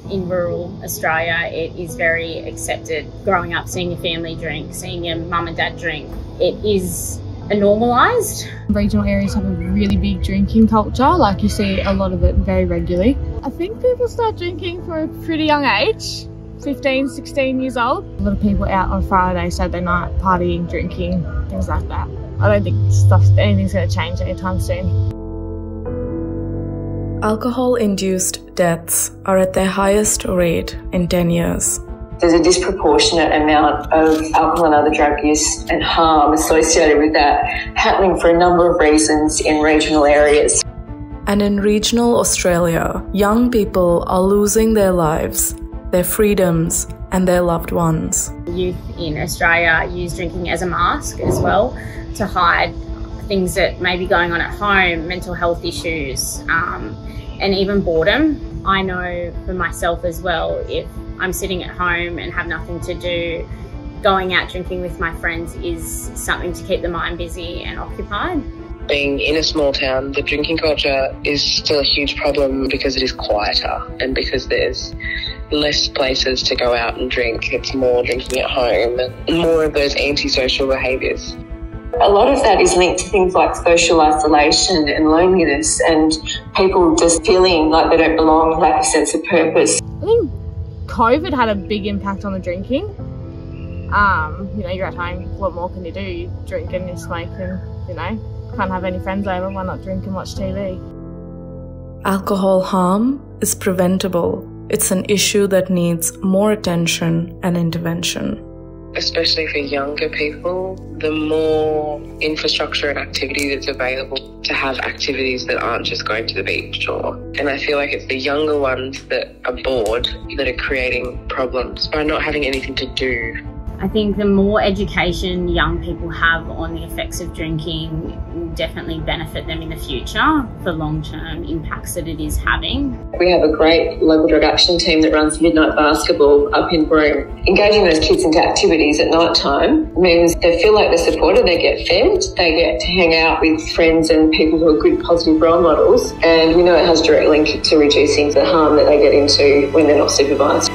In rural Australia, it is very accepted. Growing up, seeing your family drink, seeing your mum and dad drink, it is normalised. Regional areas have a really big drinking culture, like you see a lot of it very regularly. I think people start drinking for a pretty young age, 15, 16 years old. A lot of people out on Friday, Saturday night, partying, drinking, things like that. I don't think anything's going to change anytime soon. Alcohol-induced deaths are at their highest rate in 10 years. There's a disproportionate amount of alcohol and other drug use and harm associated with that, happening for a number of reasons in regional areas. And in regional Australia, young people are losing their lives, their freedoms, and their loved ones. Youth in Australia use drinking as a mask as well to hide things that may be going on at home, mental health issues, and even boredom. I know for myself as well, if I'm sitting at home and have nothing to do, going out drinking with my friends is something to keep the mind busy and occupied. Being in a small town, the drinking culture is still a huge problem because it is quieter and because there's less places to go out and drink. It's more drinking at home and more of those antisocial behaviours. A lot of that is linked to things like social isolation and loneliness and people just feeling like they don't belong, lack a sense of purpose. I think COVID had a big impact on the drinking. You're at home, what more can you do? You drink and you smoke and, can't have any friends over, why not drink and watch TV? Alcohol harm is preventable. It's an issue that needs more attention and intervention. Especially for younger people, the more infrastructure and activity that's available to have activities that aren't just going to the beach and I feel like it's the younger ones that are bored that are creating problems by not having anything to do. I think the more education young people have on the effects of drinking will definitely benefit them in the future for long-term impacts that it is having. We have a great local drug action team that runs midnight basketball up in Brooke. Engaging those kids into activities at night time means they feel like they're supported, they get fed, they get to hang out with friends and people who are good positive role models, and we know it has a direct link to reducing the harm that they get into when they're not supervised.